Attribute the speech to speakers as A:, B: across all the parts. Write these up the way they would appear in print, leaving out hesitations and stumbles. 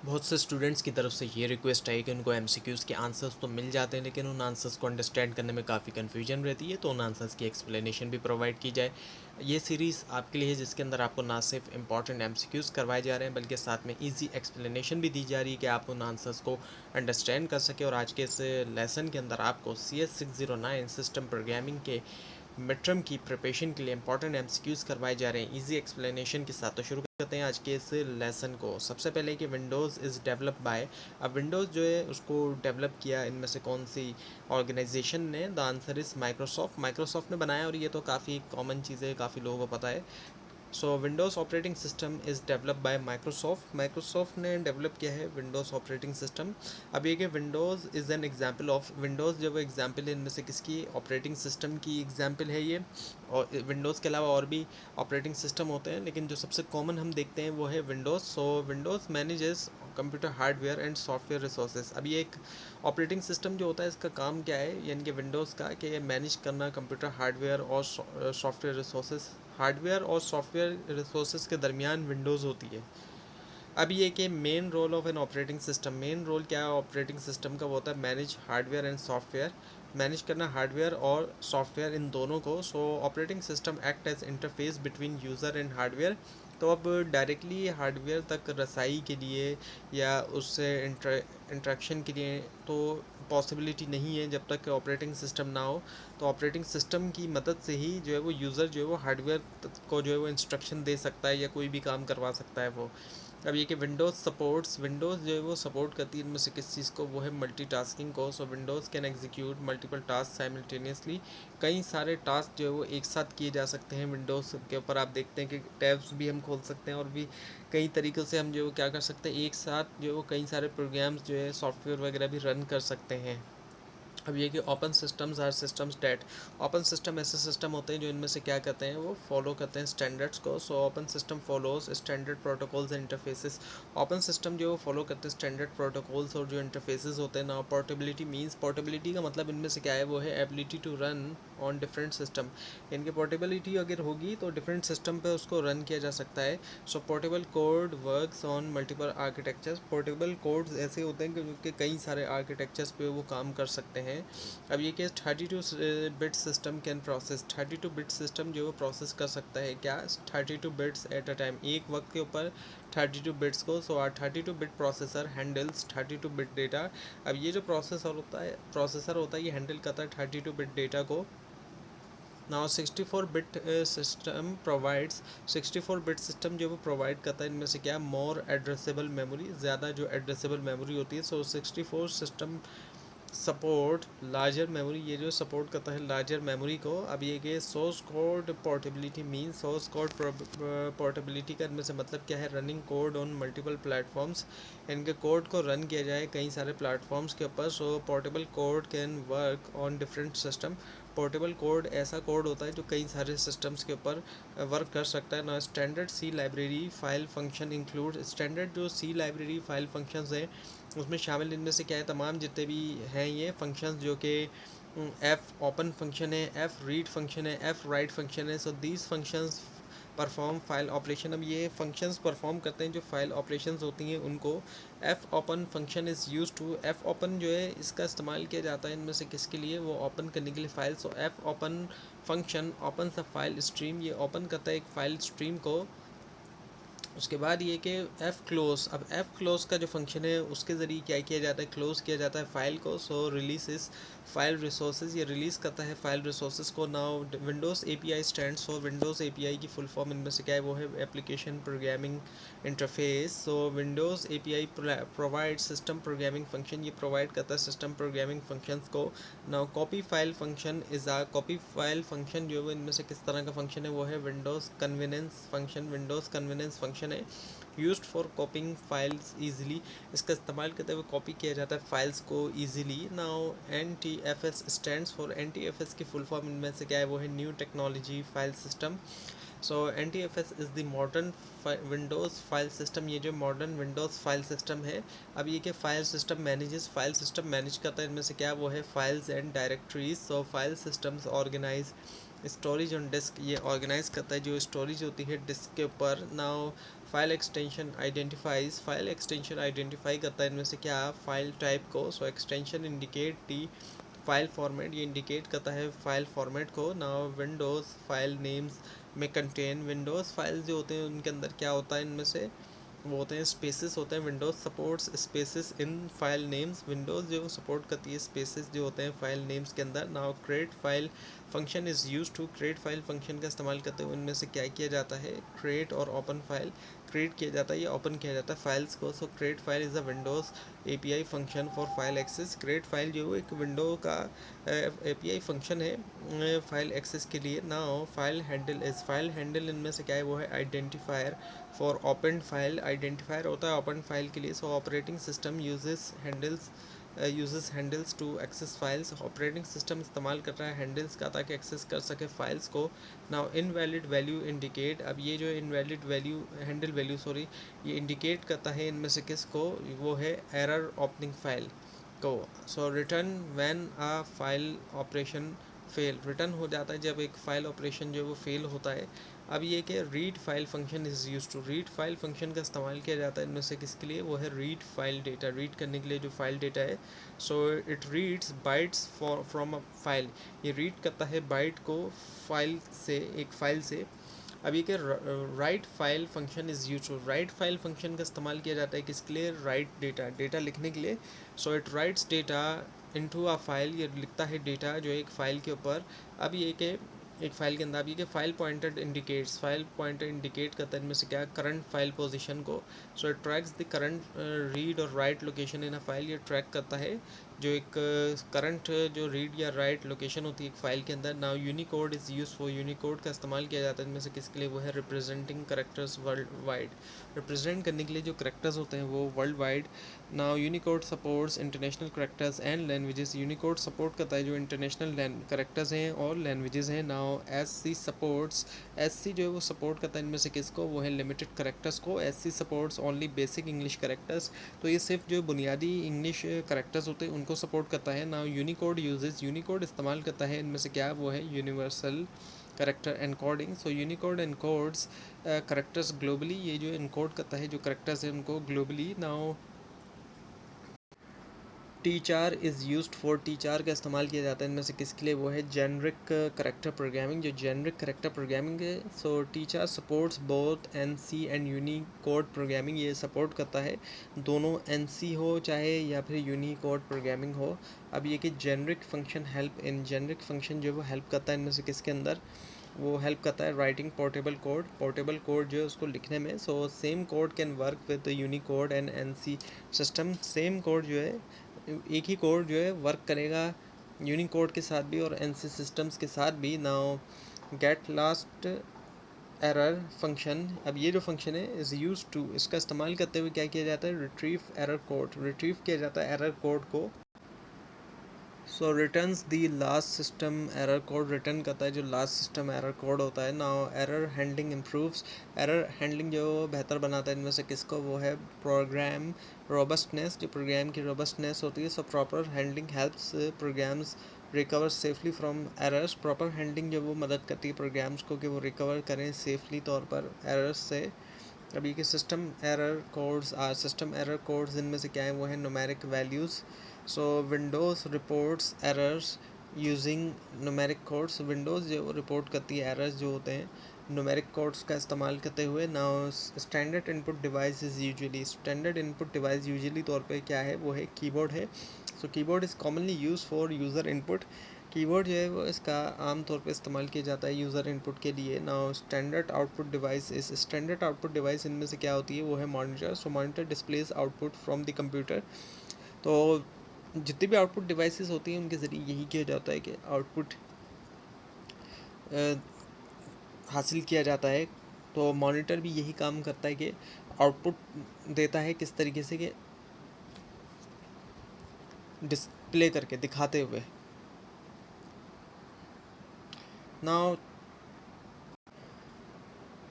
A: बहुत से स्टूडेंट्स की तरफ से ये रिक्वेस्ट आई कि उनको एमसीक्यूज़ के आंसर्स तो मिल जाते हैं, लेकिन उन आंसर्स को अंडरस्टैंड करने में काफ़ी कन्फ्यूजन रहती है, तो उन आंसर्स की एक्सप्लेनेशन भी प्रोवाइड की जाए। ये सीरीज़ आपके लिए है, जिसके अंदर आपको ना सिर्फ इंपॉर्टेंट एमसीक्यूज़ करवाए जा रहे हैं, बल्कि साथ में ईजी एक्सप्लेनेशन भी दी जा रही है कि आप उन आंसर्स को अंडरस्टैंड कर सकें। और आज के इस लेसन के अंदर आपको CS609 सिस्टम प्रोग्रामिंग के मिड टर्म की प्रिपरेशन के लिए इंपॉर्टेंट एमसीक्यूज़ करवाए जा रहे हैं ईजी एक्सप्लेनेशन के साथ। तो शुरू करते हैं आज के इस लेसन को। सबसे पहले कि विंडोज़ इज़ डेवलप बाय, अब विंडोज़ जो है उसको डेवलप किया इनमें से कौन सी ऑर्गेनाइजेशन ने? The answer is Microsoft. Microsoft ने बनाया, और ये तो काफ़ी कॉमन चीज़ है, काफ़ी लोगों को पता है। So Windows operating system is develop by Microsoft. Microsoft ने डेवलप किया है विंडोज़ ऑपरेटिंग सिस्टम। अब ये कि Windows is an example of, Windows जो वो एग्जाम्पल है इनमें से किसकी? ऑपरेटिंग सिस्टम की एग्जाम्पल है ये। और विंडोज़ के अलावा और भी ऑपरेटिंग सिस्टम होते हैं, लेकिन जो सबसे कॉमन हम देखते हैं वो है Windows. So Windows manages computer hardware and software resources. अब ये एक ऑपरेटिंग सिस्टम जो होता है इसका काम क्या है, यानी कि विंडोज़ का, कि ये मैनेज करना कंप्यूटर हार्डवेयर और सॉफ्टवेयर रिसोर्सेज। हार्डवेयर और सॉफ्टवेयर रिसोर्सेज के दरमियान विंडोज़ होती है। अब ये कि main role of an operating system, main role क्या है ऑपरेटिंग सिस्टम का? वो होता है manage hardware and software, manage करना हार्डवेयर और सॉफ्टवेयर इन दोनों को। So operating system act as interface between user and hardware. तो अब डायरेक्टली हार्डवेयर तक रसाई के लिए या उससे इंट्रैक्शन के लिए तो पॉसिबिलिटी नहीं है जब तक ऑपरेटिंग सिस्टम ना हो। तो ऑपरेटिंग सिस्टम की मदद से ही जो है वो यूज़र जो है वो हार्डवेयर को जो है वो इंस्ट्रक्शन दे सकता है या कोई भी काम करवा सकता है वो। अब ये कि विंडोज़ सपोर्ट्स, विंडोज़ जो है वो सपोर्ट करती है इनमें से किस चीज़ को? वो है मल्टीटास्किंग को। So Windows can execute multiple task simultaneously. कई सारे टास्क जो है वो एक साथ किए जा सकते हैं विंडोज़ के ऊपर। आप देखते हैं कि टैब्स भी हम खोल सकते हैं, और भी कई तरीक़ों से हम जो है क्या कर सकते हैं, एक साथ जो है वो कई सारे प्रोग्राम्स जो है सॉफ्टवेयर वगैरह भी रन कर सकते हैं। अब ये कि open systems are systems that, open system ऐसे सिस्टम होते हैं जो इनमें से क्या करते हैं, वो फॉलो करते हैं स्टैंडर्ड्स को। So open system follows standard protocols and interfaces. Open system जो फॉलो करते हैं स्टैंडर्ड प्रोटोकॉल्स और जो इंटरफेसेस होते हैं ना। पोर्टेबिलिटी मीन्स, पोर्टेबिलिटी का मतलब इनमें से क्या है, वो है ability to run on different system. इनकी पोर्टेबिलिटी अगर होगी तो डिफरेंट सिस्टम पे उसको रन किया जा सकता है। So portable code works on multiple architectures. Portable codes ऐसे होते हैं कि कई सारे आर्किटेक्चर्स पे वो काम कर सकते हैं। अब ये case 32 bit system can process, 32 bit system जो प्रोसेस कर सकता है क्या? 32 बिट्स एट अ टाइम, एक वक्त के ऊपर 32 बिट्स को। So are 32 bit processor handles 32 bit data. अब ये जो प्रोसेसर होता है ये हैंडल करता है 32 बिट डेटा को। Now 64 bit system provides, 64 bit system जो वो प्रोवाइड करता है इनमें से क्या? मोर एड्रेसेबल मेमोरी, ज़्यादा जो एड्रेसेबल मेमोरी होती है। सो 64 सिस्टम सपोर्ट लार्जर मेमोरी, ये जो सपोर्ट करता है लार्जर मेमोरी को। अब ये कि source code portability mean, source code portability का इनमें से मतलब क्या है? Running code on multiple platforms, इनके कोड को रन किया जाए कई सारे प्लेटफॉर्म्स के ऊपर। So portable code can work on different system. Portable code ऐसा कोड होता है जो कई सारे सिस्टम्स के ऊपर वर्क कर सकता है ना। Standard C library file function include, standard जो सी लाइब्रेरी फाइल फंक्शंस हैं उसमें शामिल इनमें से क्या है? तमाम जितने भी हैं ये फंक्शंस, जो कि एफ ओपन फंक्शन है, एफ रीड फंक्शन है, एफ राइट फंक्शन है। So these functions perform file operation. अब ये फंक्शंस परफॉर्म करते हैं जो फाइल ऑपरेशंस होती हैं उनको। F open function is use to, F open जो है इसका इस्तेमाल किया जाता है इनमें से किसके लिए? वो ओपन करने के लिए फाइल। सो एफ ओपन फंक्शन ओपन सा फाइल स्ट्रीम, ये ओपन करता है एक फाइल स्ट्रीम को। उसके बाद ये कि एफ़ क्लोज़, अब एफ़ क्लोज़ का जो फंक्शन है उसके ज़रिए क्या किया जाता है? क्लोज़ किया जाता है फ़ाइल को। So releases file resources, ये रिलीज़ करता है फाइल रिसोर्सेज को। Now Windows API stands for, Windows API की फुल फॉर्म इनमें से क्या है? वो है application programming interface. So Windows API provide system programming function, ये प्रोवाइड करता है सिस्टम प्रोग्रामिंग फंक्शंस को। Now copy file function is uh, copy file function जो है इनमें से किस तरह का फंक्शन है? वो है Windows convenience function. Windows convenience function है यूज्ड फॉर कॉपिंग फाइल्स ईजिली, इसका इस्तेमाल करते हुए कॉपी किया जाता है फाइल्स को easily. Now NTFS stands for, NTFS की फुल फॉर्म इनमें से क्या है? वो है new technology file system. So NTFS is the modern Windows file system, ये जो मॉडर्न विंडोज़ फाइल सिस्टम है। अब ये कि file system manages, file system manage करता है इनमें से क्या? वो है files and directories. So file systems organise storage on disk, ये ऑर्गेनाइज करता है जो स्टोरेज होती है डिस्क के ऊपर। नाउ फाइल एक्सटेंशन आइडेंटिफाई करता है इनमें से क्या, फाइल टाइप को। सो एक्सटेंशन इंडिकेट दी फाइल फॉर्मेट, ये इंडिकेट करता है फाइल फॉर्मेट को। नाउ विंडोज़ फाइल नेम्स में कंटेन, विंडोज़ फाइल जो होते हैं उनके अंदर क्या होता है, इनमें से वो होते हैं स्पेसेस होते हैं। Windows supports spaces in file names, Windows जो सपोर्ट करती है स्पेसेस जो होते हैं फाइल नेम्स के अंदर। Now create file function is use to, create file function का इस्तेमाल करते हुए इनमें से क्या किया जाता है, क्रिएट और ओपन फाइल, क्रिएट किया जाता है या ओपन किया जाता है फाइल्स को। So create file is a Windows API function for file access. Create file जो एक विंडो का एपीआई फंक्शन है फाइल एक्सेस के लिए। Now file handle is, file handle इनमें से क्या है, वो है identifier for open file, identifier होता है ओपन फाइल के लिए। So operating system uses handles to access files, operating system इस्तेमाल कर रहा है हैंडल्स का ताकि एक्सेस कर सके फाइल्स को। नाउ इनवैलिड वैल्यू इंडिकेट, अब ये जो invalid value handle value sorry, ये इंडिकेट करता है इनमें से किसको, वो है एरर ओपनिंग फाइल को। So return when a file operation fail, return हो जाता है जब एक फ़ाइल ऑपरेशन जो है वो फेल होता है। अब ये कि read file function is use to, read file function का इस्तेमाल किया जाता है इनमें से किसके लिए, वो है रीड फाइल डेटा, रीड करने के लिए जो फाइल डेटा है। So it reads bytes from a file, ये रीड करता है बाइट को फाइल से, एक फ़ाइल से। अब ये कि write file function is use to, write file function का इस्तेमाल किया जाता है किसके लिए, राइट डेटा, डेटा लिखने के लिए। So it rights data into a file, ये लिखता है डेटा जो एक फ़ाइल के ऊपर। अब ये कि एक फ़ाइल के अंदर, अब ये कि file pointer indicates, file pointer indicate करता है इनमें से क्या, करंट फाइल पोजीशन को। So it tracks the current read और write location in a file, ये ट्रैक करता है जो एक करंट जो रीड या राइट लोकेशन होती है एक फ़ाइल के अंदर। Now Unicode is use for, Unicode का इस्तेमाल किया जाता है इनमें से किसके लिए, वो है representing characters world wide, represent करने के लिए जो करेक्टर्स होते हैं वो world wide. Now Unicode supports international characters and languages, Unicode support करता है जो इंटरनेशनल करेक्टर्स हैं और लैंग्वेजेस हैं। Now S C supports, S C जो है वो सपोर्ट करता है इनमें से किसको, वो है लिमिटेड करेक्टर्स को। S C supports only basic English characters, तो ये सिर्फ जो बुनियादी इंग्लिश करेक्टर्स होते हैं उनको सपोर्ट करता है। नाउ यूनिकोड यूजेस, यूनिकोड इस्तेमाल करता है इनमें से क्या, वो है यूनिवर्सल करेक्टर एनकोडिंग। सो यूनिकोड एनकोड्स करेक्टर्स ग्लोबली, ये जो इनकोड करता है जो करेक्टर्स हैं उनको ग्लोबली। नाउ टी चार इज़ यूज्ड फॉर, टी चार का इस्तेमाल किया जाता है इनमें से किसके लिए, वो है जेनरिक करेक्टर प्रोग्रामिंग, जो जेनरिक करेक्टर प्रोग्रामिंग है। So T char supports both N C and Unicode programming, ये सपोर्ट करता है दोनों, एन सी हो चाहे या फिर यूनिकोड प्रोग्रामिंग हो। अब ये कि generic function help in, generic function जो है वो हेल्प करता है इनमें से किसके अंदर, वो हेल्प करता है writing portable code, portable code जो है उसको लिखने में। So same code can work with Unicode and N C system, same code जो है एक ही कोड जो है वर्क करेगा यूनिकोड के साथ भी और एन सी सिस्टम्स के साथ भी। Now get last error function, अब ये जो फंक्शन है इज़ यूज टू, इसका इस्तेमाल करते हुए क्या किया जाता है, रिट्रीव एरर कोड, रिट्रीव किया जाता है एरर कोड को। So returns the last system error code, return करता है जो लास्ट सिस्टम एरर कोड होता है। Now error handling improves, error handling जो बेहतर बनाता है इनमें से किसको, वो है प्रोग्राम रोबस्टनेस, जो प्रोग्राम की रोबस्टनेस होती है। So proper handling helps programs recover safely from errors, proper handling जो वो मदद करती है प्रोग्राम्स को कि वो रिकवर करें सेफली तौर पर एरर्स से। अभी के system error codes are, system error codes इनमें से क्या है, वो है numeric values. So Windows reports errors using numeric codes, Windows जो रिपोर्ट करती है एरर्स जो होते हैं न्यूमेरिक कोड्स का इस्तेमाल करते हुए। Now standard input device is usually, standard input device usually तौर पे क्या है, वो है कीबोर्ड है। So keyboard is commonly use for user input, keyboard जो है वो इसका आम तौर पे इस्तेमाल किया जाता है यूज़र इनपुट के लिए। नाउ स्टैंडर्ड आउटपुट डिवाइस इस, स्टैंडर्ड आउटपुट डिवाइस इनमें से क्या होती है, वो है monitor. So monitor displace output from the computer, तो जितनी भी आउटपुट डिवाइसेस होती हैं उनके ज़रिए यही किया जाता है कि आउटपुट हासिल किया जाता है। तो मॉनिटर भी यही काम करता है कि आउटपुट देता है किस तरीके से, कि डिस्प्ले करके दिखाते हुए। नाउ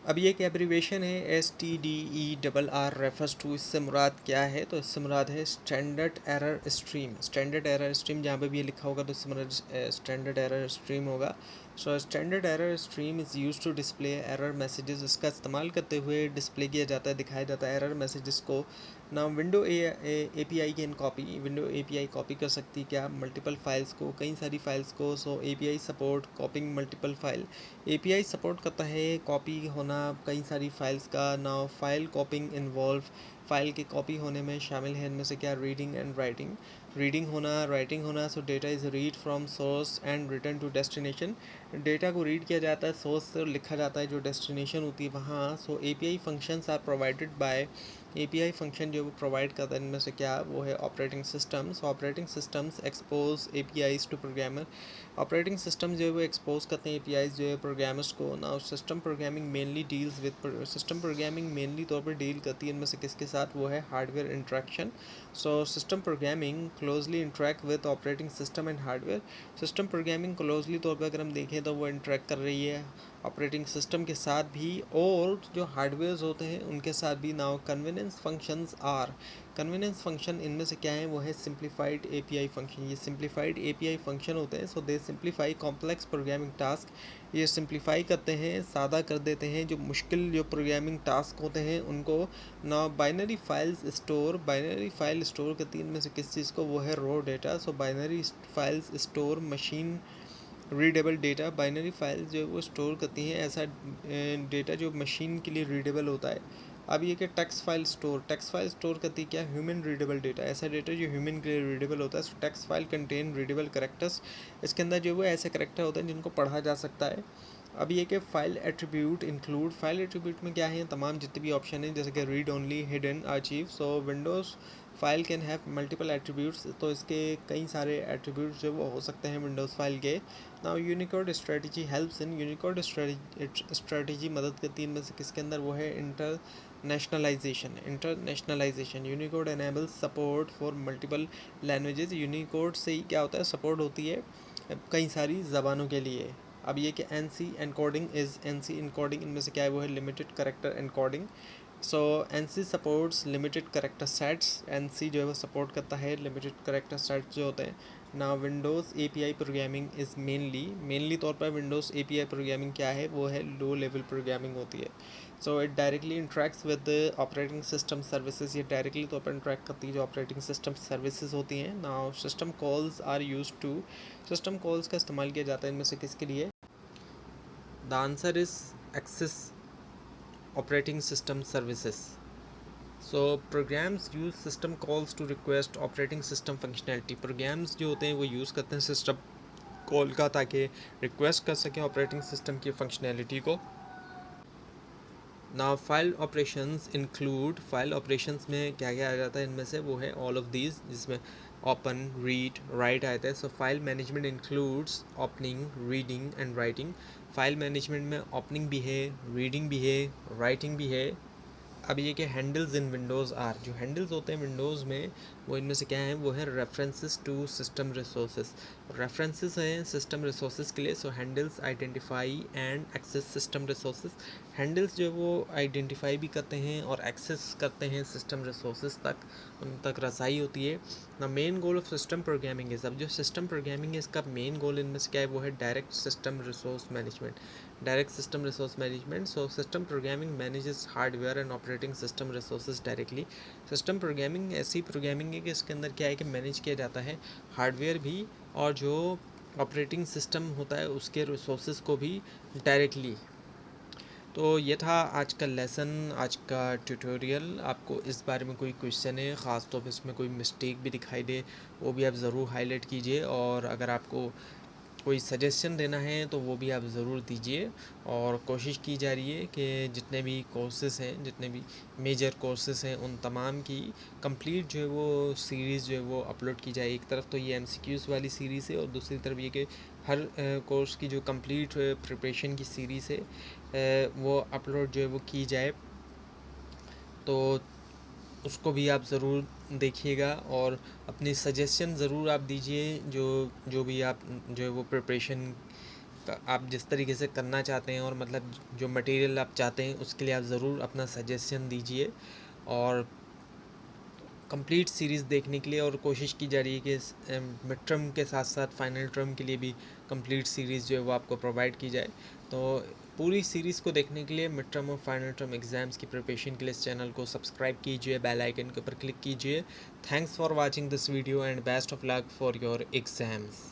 A: अब ये एक एब्रीवेशन है STDERR रेफर्स टू, इससे मुराद क्या है, तो इससे मुराद है standard error stream, standard error stream, जहाँ पे भी ये लिखा होगा तो इससे मुराद स्टैंडर्ड एरर स्ट्रीम होगा। So standard error stream is use to display error messages, इसका इस्तेमाल करते हुए डिस्प्ले किया जाता है, दिखाया जाता है एरर मैसेजेस को। ना window A P I can copy, window A P I copy कर सकती है क्या मल्टीपल फाइल्स को, कई सारी फाइल्स को। So A P I support copying multiple file, A P I support करता है कॉपी होना कई सारी फाइल्स का। ना फाइल कॉपिंग इन्वॉल्व, फाइल की कॉपी होने में शामिल है इनमें से क्या रीडिंग एंड राइटिंग, रीडिंग होना राइटिंग होना। So data is read from source and return to destination, data को रीड किया जाता है सोर्स से और लिखा जाता है जो डेस्टिनेशन होती है वहाँ। So A P I functions are provided by, A P I function जो वो प्रोवाइड करता है इनमें से क्या वो है operating systems, operating systems expose A P Is to programmer, operating system जो है वो एक्सपोज करते हैं ए पी आईज जो है प्रोग्रामर्स को। ना system programming mainly deals with, system programming mainly तौर पर डील करती है इनमें से किसके साथ, वो है hardware interaction. So system programming closely interact with operating system and hardware, system programming closely तौर पर अगर हम देखें तो वो इंट्रैक्ट कर रही है ऑपरेटिंग सिस्टम के साथ भी और जो हार्डवेयर्स होते हैं उनके साथ भी। Now convenience functions are, convenience function इनमें से क्या है वो है simplified A P I function, ये simplified A P I function होते हैं। So they simplify complex programming task, ये सिंप्लीफाई करते हैं सादा कर देते हैं जो मुश्किल जो प्रोग्रामिंग टास्क होते हैं उनको। ना binary files store, binary file store करती है इनमें से किस चीज़ को, वो है रॉ डेटा। सो binary files store machine readable data, binary files जो है वो स्टोर करती हैं ऐसा डेटा जो मशीन के लिए रीडेबल होता है। अब ये कि text file store, text file store करती है क्या ह्यूमन रीडेबल डेटा, ऐसा डेटा जो ह्यूमन के लिए रीडेबल होता है। सो text file contain readable characters, इसके अंदर जो है वो ऐसे करेक्टर होते हैं जिनको पढ़ा जा सकता है। अब ये कि file attribute include, file attribute में क्या है तमाम जितने भी ऑप्शन हैं जैसे कि read only, hidden, archive. So Windows file can have multiple attributes, तो इसके कई सारे एट्रीब्यूट्स जो वो हो सकते हैं विंडोज़ फाइल के। Now Unicode strategy helps in, Unicode strategy मदद करती है इनमें से किसके अंदर, वो है internationalisation, internationalisation. Unicode enables support for multiple languages, Unicode से ही क्या होता है सपोर्ट होती है कई सारी ज़बानों के लिए। अब ये कि ANSI encoding is, ANSI encoding इनमें से क्या है वो है limited character encoding. So ANSI supports limited character sets, ANSI जो है वो सपोर्ट करता है लिमिटेड करेक्टर सेट्स जो होते हैं। ना Windows A P I programming is mainly तौर पर विंडोज़ ए पी आई प्रोग्रामिंग क्या है वो है लो लेवल प्रोग्रामिंग होती है। So it directly interacts with operating system services, ये डायरेक्टली तौर पर इंट्रैक्ट करती है जो ऑपरेटिंग सिस्टम सर्विसेज होती हैं। ना system calls are use to, system calls का इस्तेमाल किया जाता है इनमें से किसके लिए, the answer is access operating system services. So programs use system calls to request operating system functionality, programs जो होते हैं वो यूज़ करते हैं सिस्टम कॉल का ताकि रिक्वेस्ट कर सकें ऑपरेटिंग सिस्टम की फंक्शनैलिटी को। ना file operations include, file operations में क्या क्या आ जाता है इनमें से, वो है ऑल ऑफ दीज जिसमें ओपन, रीड, राइट आता है। So file management includes opening, reading and writing, file management में ओपनिंग भी है, रीडिंग भी है, राइटिंग भी है। अब ये कि हैंडल्स इन विंडोज़ आर, जो हैंडल्स होते हैं विंडोज़ में वो इनमें से क्या हैं, वो है references to system resources, references हैं सिस्टम रिसोर्सेज के लिए। So handles identify and access system resources, handles जो वो आइडेंटिफाई भी करते हैं और एक्सेस करते हैं सिस्टम रिसोर्सेज तक, उन तक रसाई होती है। ना main goal of system programming है, अब जो सिस्टम प्रोग्रामिंग है इसका मेन गोल इनमें से क्या है, वो है direct system resource management, direct system resource management. So system programming manages hardware and operating system resources directly, system programming ऐसी प्रोग्रामिंग है कि इसके अंदर क्या है कि मैनेज किया जाता है हार्डवेयर भी और जो ऑपरेटिंग सिस्टम होता है उसके रिसोर्सेज को भी डायरेक्टली। तो ये था आज का लेसन, आज का ट्यूटोरियल। आपको इस बारे में कोई क्वेश्चन है, ख़ास तौर पे इसमें कोई मिस्टेक भी दिखाई दे वो भी आप ज़रूर हाईलाइट कीजिए, और अगर आपको कोई सजेशन देना है तो वो भी आप ज़रूर दीजिए। और कोशिश की जा रही है कि जितने भी कोर्सेज़ हैं, जितने भी मेजर कोर्सेज़ हैं उन तमाम की कंप्लीट जो है वो सीरीज़ जो है वो अपलोड की जाए। एक तरफ तो ये एमसीक्यूज़ वाली सीरीज़ है और दूसरी तरफ ये कि हर कोर्स की जो कंप्लीट प्रिपरेशन की सीरीज़ है वो अपलोड जो है वो की जाए। तो उसको भी आप ज़रूर देखिएगा और अपनी सजेशन ज़रूर आप दीजिए, जो जो भी आप जो है वो प्रिपरेशन आप जिस तरीके से करना चाहते हैं और मतलब जो मटेरियल आप चाहते हैं उसके लिए आप ज़रूर अपना सजेशन दीजिए। और कंप्लीट सीरीज़ देखने के लिए, और कोशिश की जा रही है कि मिड टर्म के साथ साथ फाइनल टर्म के लिए भी कंप्लीट सीरीज़ जो है वो आपको प्रोवाइड की जाए। तो पूरी सीरीज़ को देखने के लिए, मिड टर्म और फाइनल टर्म एग्ज़ाम्स की प्रिपरेशन के लिए इस चैनल को सब्सक्राइब कीजिए, बेल आइकन के ऊपर क्लिक कीजिए। Thanks for watching this video and best of luck for your exams.